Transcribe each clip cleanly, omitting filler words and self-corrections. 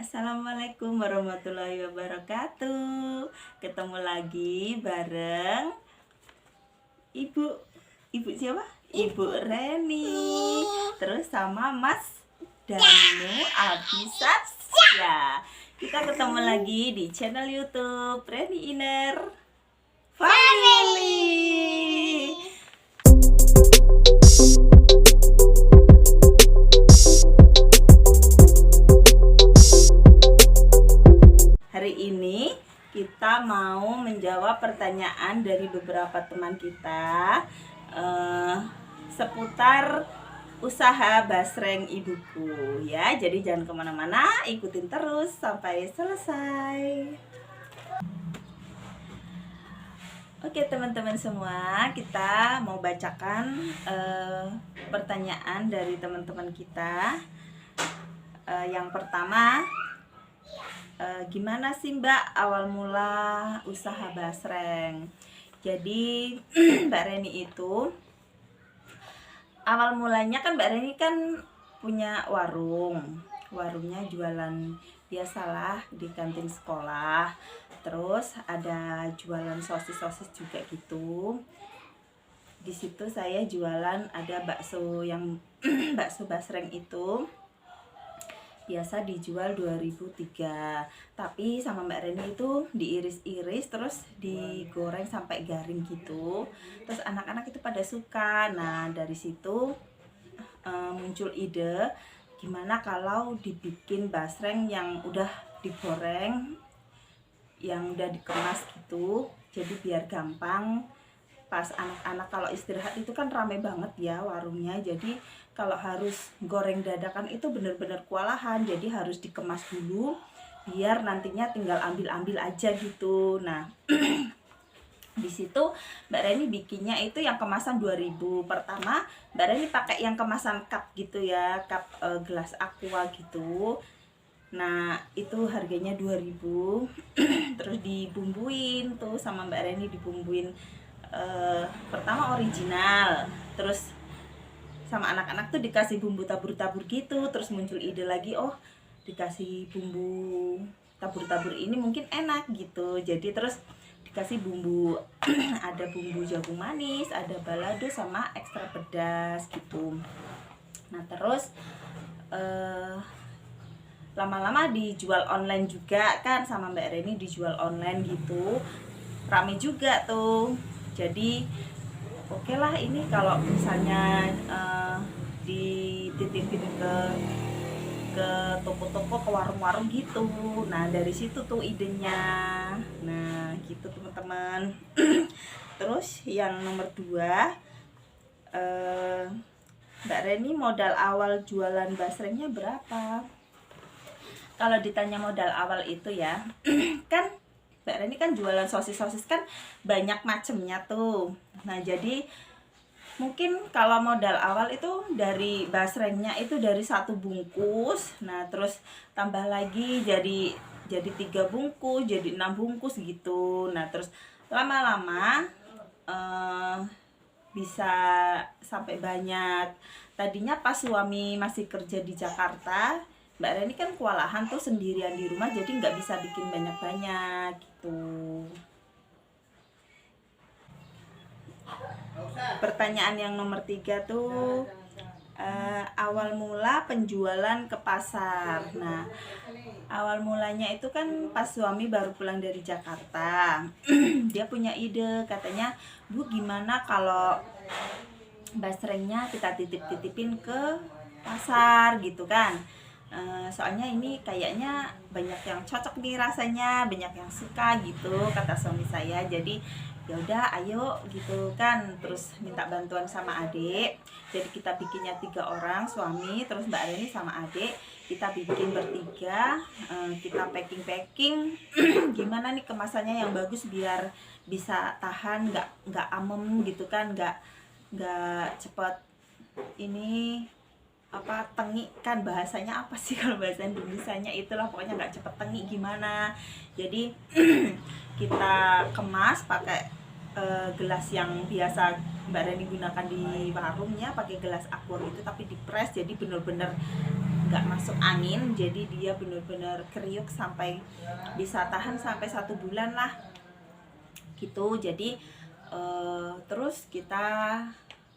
Assalamualaikum warahmatullahi wabarakatuh. Ketemu lagi bareng Ibu. Ibu siapa? Ibu Reni. Terus sama Mas Danu Abisat. Ya, kita ketemu lagi di channel YouTube Reni Inner Family. Hari ini kita mau menjawab pertanyaan dari beberapa teman kita seputar usaha basreng ibuku ya. Jadi jangan kemana-mana, ikutin terus sampai selesai. Oke teman-teman semua, kita mau bacakan pertanyaan dari teman-teman kita. Yang pertama, gimana sih Mbak awal mula usaha basreng? Jadi Mbak Reni itu awal mulanya kan Mbak Reni kan punya warungnya jualan biasalah di kantin sekolah. Terus ada jualan sosis juga gitu. Di situ saya jualan ada bakso yang bakso basreng itu biasa dijual 2003, tapi sama Mbak Reni itu diiris-iris terus digoreng sampai garing gitu. Terus anak-anak itu pada suka. Nah dari situ muncul ide gimana kalau dibikin basreng yang udah digoreng, yang udah dikemas gitu, jadi biar gampang. Pas anak-anak kalau istirahat itu kan rame banget ya warungnya, jadi kalau harus goreng dadakan itu bener-bener kewalahan, jadi harus dikemas dulu biar nantinya tinggal ambil-ambil aja gitu. Nah di situ Mbak Reni bikinnya itu yang kemasan 2000. Pertama Mbak Reni pakai yang kemasan cup gitu ya, cup gelas aqua gitu. Nah itu harganya 2000. Terus dibumbuin tuh sama Mbak Reni, dibumbuin pertama original, terus sama anak-anak tuh dikasih bumbu tabur-tabur gitu. Terus muncul ide lagi, oh dikasih bumbu tabur-tabur ini mungkin enak gitu, jadi terus dikasih bumbu ada bumbu jagung manis, ada balado sama ekstra pedas gitu. Nah terus lama-lama dijual online juga kan sama Mbak Reni, dijual online gitu, rame juga tuh. Jadi oke lah ini kalau misalnya dititipin ke toko-toko, ke warung-warung gitu. Nah dari situ tuh idenya. Nah gitu teman-teman. Terus yang nomor 2, Mbak Reni modal awal jualan basrengnya berapa? Kalau ditanya modal awal itu ya kan Mbak Reni kan jualan sosis kan banyak macemnya tuh. Nah jadi mungkin kalau modal awal itu dari basrengnya itu dari 1 bungkus. Nah terus tambah lagi jadi 3 bungkus, jadi 6 bungkus gitu. Nah terus lama-lama bisa sampai banyak. Tadinya pas suami masih kerja di Jakarta, Mbak Reni kan kewalahan tuh sendirian di rumah, jadi nggak bisa bikin banyak-banyak gitu. Pertanyaan yang nomor 3 tuh, awal mula penjualan ke pasar. Nah awal mulanya itu kan pas suami baru pulang dari Jakarta. Dia punya ide, katanya, Bu gimana kalau basrengnya kita titip-titipin ke pasar gitu kan. Soalnya ini kayaknya banyak yang cocok nih rasanya, banyak yang suka gitu kata suami saya. Jadi ya udah ayo gitu kan. Terus minta bantuan sama adik. Jadi kita bikinnya 3 orang, suami terus Mbak Reni sama adik. Kita bikin bertiga, kita packing gimana nih kemasannya yang bagus biar bisa tahan, nggak amem gitu kan, nggak cepet ini apa tengi kan, bahasanya apa sih kalau bahasa Indonesianya, itulah pokoknya nggak cepet tengi gimana. Jadi kita kemas pakai gelas yang biasa Mbak Reni gunakan di warungnya, pakai gelas aqua gitu tapi dipres, jadi bener-bener nggak masuk angin, jadi dia benar-benar kriuk sampai bisa tahan sampai 1 bulan lah gitu. Jadi terus kita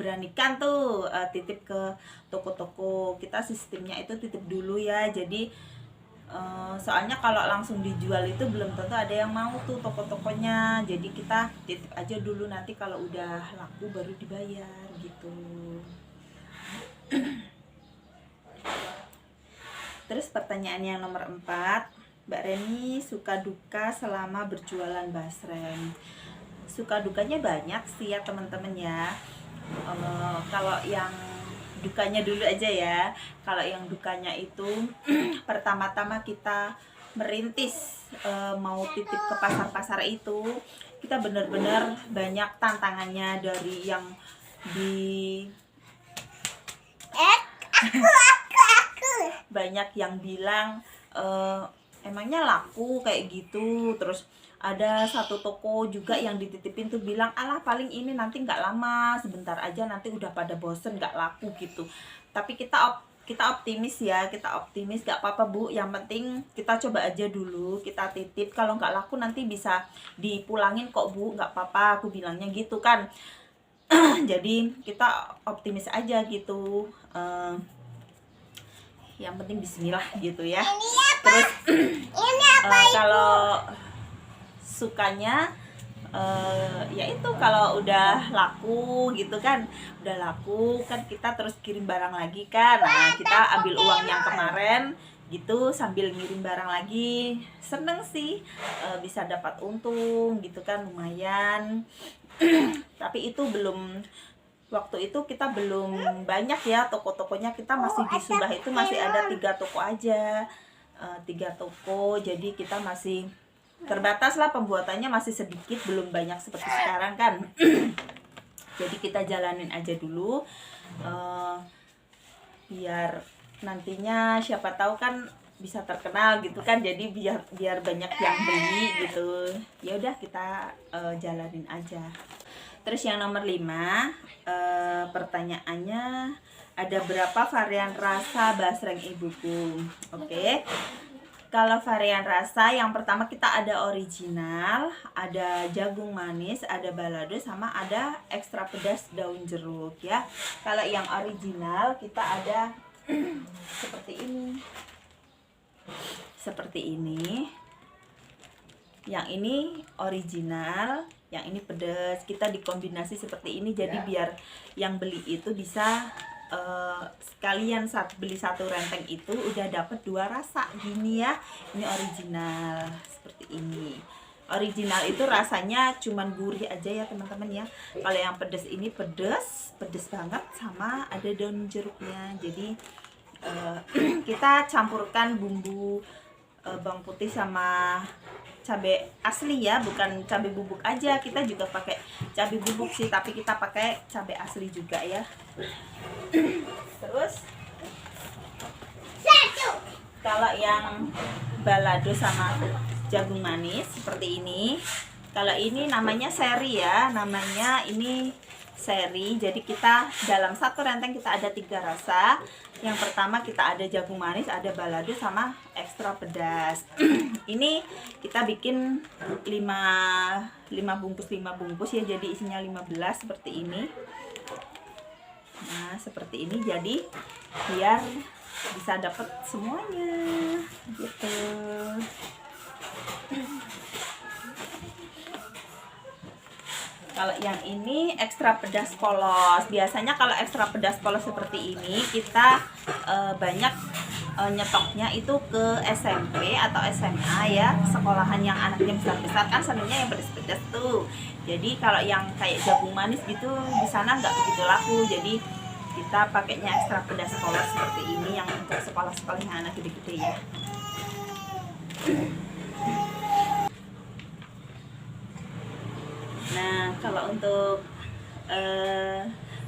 beranikan tuh titip ke toko-toko. Kita sistemnya itu titip dulu ya. Jadi soalnya kalau langsung dijual itu belum tentu ada yang mau tuh toko-tokonya. Jadi kita titip aja dulu, nanti kalau udah laku baru dibayar gitu. Terus pertanyaan yang nomor 4, Mbak Reni suka duka selama berjualan basreng. Suka dukanya banyak sih ya teman-teman ya. Kalau yang dukanya dulu aja ya. Kalau yang dukanya itu pertama-tama kita merintis mau titip ke pasar-pasar itu, kita benar-benar banyak tantangannya. Dari yang di banyak yang bilang emangnya laku kayak gitu. Terus ada satu toko juga yang dititipin tuh bilang, alah paling ini nanti nggak lama, sebentar aja nanti udah pada bosen nggak laku gitu. Tapi kita optimis ya, kita optimis, nggak apa-apa Bu, yang penting kita coba aja dulu, kita titip, kalau nggak laku nanti bisa dipulangin kok Bu, nggak apa-apa, aku bilangnya gitu kan. Jadi kita optimis aja gitu, yang penting bismillah gitu ya. Terus kalau sukanya ya itu kalau udah laku gitu kan, udah laku kan kita terus kirim barang lagi kan. Nah kita ambil uang yang kemarin gitu sambil ngirim barang lagi, seneng sih, bisa dapat untung gitu kan, lumayan. Tapi itu belum, waktu itu kita belum banyak ya toko-tokonya, kita masih di Subah itu masih ada 3 toko aja, 3 toko, jadi kita masih terbatas lah, pembuatannya masih sedikit, belum banyak seperti sekarang kan. Jadi kita jalanin aja dulu, biar nantinya siapa tahu kan bisa terkenal gitu kan, jadi biar banyak yang beli gitu. Ya udah kita jalanin aja. Terus yang nomor 5, pertanyaannya, ada berapa varian rasa basreng ibuku? Oke. Kalau varian rasa, yang pertama kita ada original, ada jagung manis, ada balado, sama ada ekstra pedas daun jeruk ya. Kalau yang original kita ada seperti ini. Seperti ini. Yang ini original, yang ini pedas. Kita dikombinasi seperti ini, jadi biar yang beli itu bisa sekalian beli 1 renteng itu udah dapet 2 rasa gini ya. Ini original seperti ini. Original itu rasanya cuman gurih aja ya teman-teman ya. Kalau yang pedas ini pedas banget, sama ada daun jeruknya. Jadi kita campurkan bumbu bawang putih sama cabai asli ya, bukan cabai bubuk aja, kita juga pakai cabai bubuk sih, tapi kita pakai cabai asli juga ya. Terus kalau yang balado sama jagung manis seperti ini, kalau ini namanya seri ya, namanya ini seri. Jadi kita dalam 1 renteng kita ada 3 rasa. Yang pertama kita ada jagung manis, ada balado, sama ekstra pedas. Ini kita bikin 5 bungkus ya, jadi isinya 15 seperti ini. Nah seperti ini, jadi biar bisa dapat semuanya gitu. Kalau yang ini ekstra pedas polos. Biasanya kalau ekstra pedas polos seperti ini kita banyak nyetoknya itu ke SMP atau SMA ya, sekolahan yang anaknya besar-besar kan senangnya yang pedas-pedas tuh. Jadi kalau yang kayak jagung manis gitu di sana nggak begitu laku. Jadi kita pakainya ekstra pedas polos seperti ini, yang untuk sekolah-sekolah yang anak gede-gede ya. Nah, kalau untuk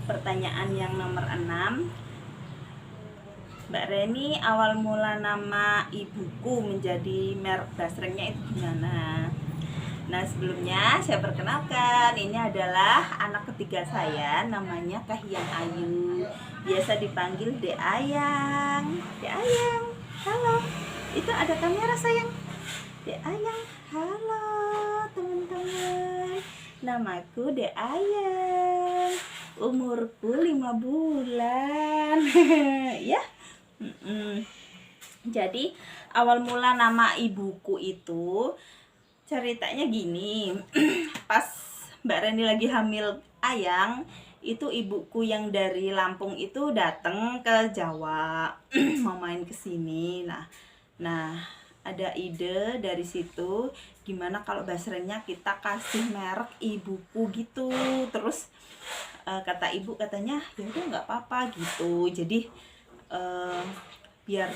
pertanyaan yang nomor 6, Mbak Reni, awal mula nama ibuku menjadi merek basrengnya itu gimana? Nah, sebelumnya saya perkenalkan, ini adalah anak ketiga saya, namanya Kahiyang Ayu. Biasa dipanggil Dek Ayang. Dek Ayang, halo. Itu ada kamera sayang. Dek Ayang, halo teman-teman. Namaku Dek Ayang. Umurku 5 bulan. Ya. Jadi awal mula nama ibuku itu ceritanya gini. Pas Mbak Reni lagi hamil Ayang, itu ibuku yang dari Lampung itu datang ke Jawa mau main ke sini. Nah, ada ide dari situ gimana kalau basrengnya kita kasih merek ibuku gitu. Terus kata ibu katanya ya udah nggak apa-apa gitu. Jadi biar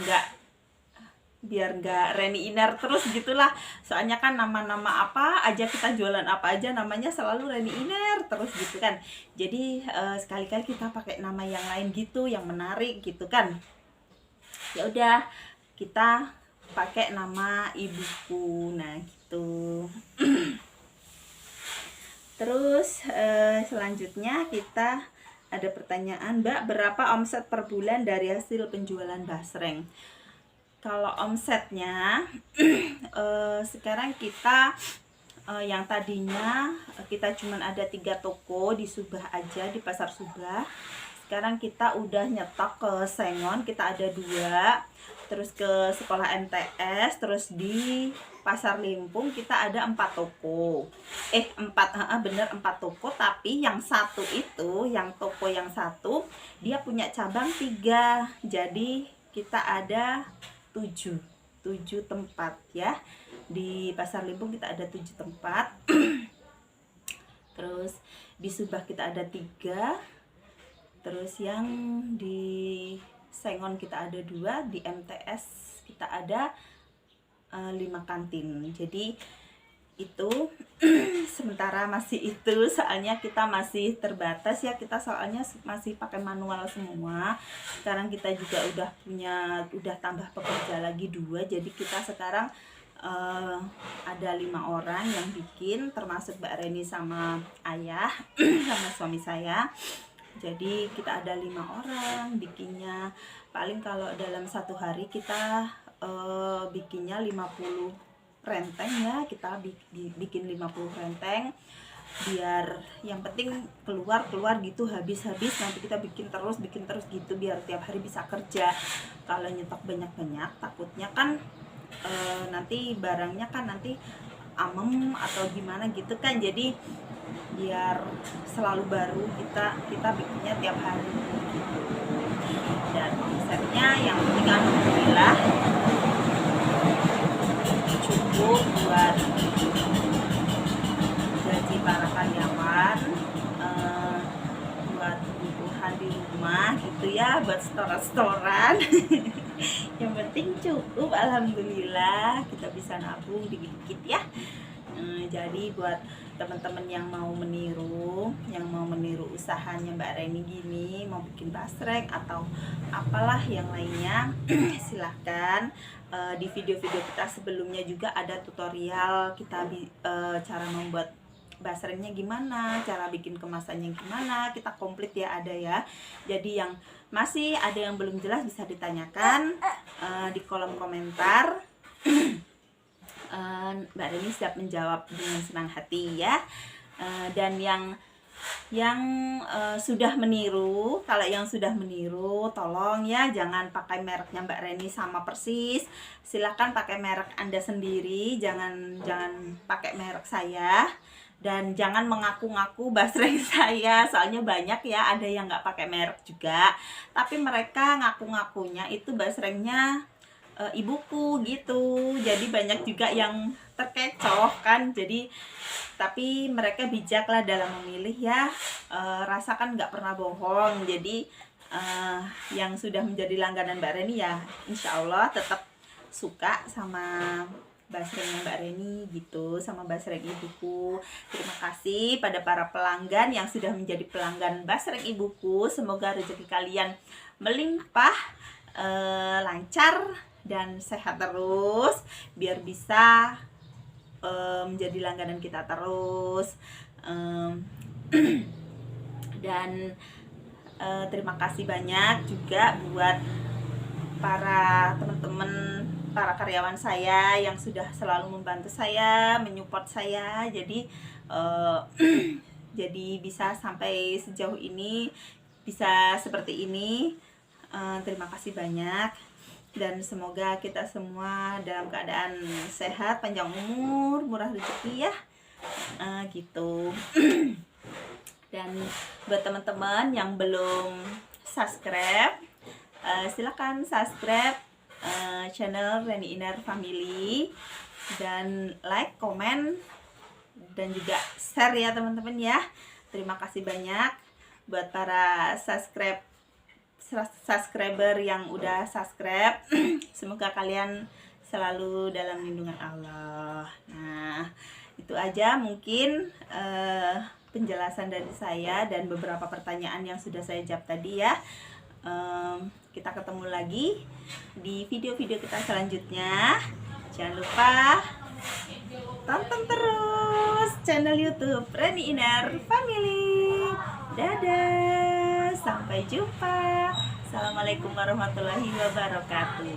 nggak Reni Inar terus gitulah, soalnya kan nama-nama apa aja kita jualan apa aja namanya selalu Reni Inar terus gitu kan. Jadi sekali-kali kita pakai nama yang lain gitu, yang menarik gitu kan. Ya udah kita pakai nama ibuku. Nah gitu. Terus selanjutnya kita ada pertanyaan, Mbak, berapa omset per bulan dari hasil penjualan basreng? Kalau omsetnya sekarang kita yang tadinya kita cuman ada 3 toko di Subah aja, di Pasar Subah. Sekarang kita udah nyetok ke Sengon, kita ada 2. Terus ke sekolah MTS, terus di Pasar Limpung kita ada 4 toko. 4 toko, tapi yang satu itu, yang toko yang satu dia punya cabang 3. Jadi kita ada 7 tempat ya. Di Pasar Limpung kita ada 7 tempat. Terus di Subah kita ada 3. Terus yang di Sengon kita ada 2, di MTS kita ada 5 kantin. Jadi itu sementara masih itu, soalnya kita masih terbatas ya, kita soalnya masih pakai manual semua. Sekarang kita juga udah tambah pekerja lagi 2, jadi kita sekarang ada 5 orang yang bikin, termasuk Mbak Reni sama ayah sama suami saya. Jadi kita ada 5 orang bikinnya. Paling kalau dalam 1 hari kita bikinnya 50 renteng ya, kita bikin 50 renteng, biar yang penting keluar gitu, habis nanti kita bikin terus gitu, biar tiap hari bisa kerja. Kalau nyetok banyak takutnya kan nanti barangnya kan nanti amem atau gimana gitu kan. Jadi biar selalu baru, kita bikinnya tiap hari. Dan omsetnya yang penting alhamdulillah cukup buat gaji para karyawan, buat kebutuhan di rumah gitu ya, buat setoran yang penting cukup, alhamdulillah kita bisa nabung dikit-dikit ya. Jadi buat teman-teman yang mau meniru usahanya Mbak Reni gini, mau bikin basreng atau apalah yang lainnya, silahkan. Di video-video kita sebelumnya juga ada tutorial kita cara membuat basrengnya gimana, cara bikin kemasannya gimana, kita komplit ya, ada ya. Jadi yang masih ada yang belum jelas bisa ditanyakan di kolom komentar. Mbak Reni siap menjawab dengan senang hati ya. Dan yang sudah meniru, kalau yang sudah meniru tolong ya jangan pakai mereknya Mbak Reni sama persis. Silahkan pakai merek Anda sendiri, jangan pakai merek saya. Dan jangan mengaku-ngaku basreng saya, soalnya banyak ya ada yang nggak pakai merek juga, tapi mereka ngaku-ngakunya itu basrengnya ibuku gitu. Jadi banyak juga yang terkecoh kan. Jadi tapi mereka bijak lah dalam memilih ya. Rasa kan nggak pernah bohong. Jadi yang sudah menjadi langganan Mbak Reni ya insya Allah tetap suka sama basrengnya Mbak Reni gitu, sama basreng ibuku. Terima kasih pada para pelanggan yang sudah menjadi pelanggan basreng ibuku. Semoga rezeki kalian melimpah, lancar dan sehat terus, biar bisa menjadi langganan kita terus. Dan terima kasih banyak juga buat para teman-teman, para karyawan saya yang sudah selalu membantu saya, menyupport saya. Jadi jadi bisa sampai sejauh ini, bisa seperti ini. Terima kasih banyak, dan semoga kita semua dalam keadaan sehat, panjang umur, murah rezeki ya, gitu. Dan buat teman-teman yang belum subscribe, silakan subscribe channel Reni Inar Family, dan like, komen, dan juga share ya teman-teman ya. Terima kasih banyak buat para subscriber yang udah subscribe. Semoga kalian selalu dalam lindungan Allah. Nah, itu aja mungkin penjelasan dari saya dan beberapa pertanyaan yang sudah saya jawab tadi ya. Kita ketemu lagi di video-video kita selanjutnya. Jangan lupa tonton terus channel YouTube Reni Inar Family. Dadah, sampai jumpa. Assalamualaikum warahmatullahi wabarakatuh.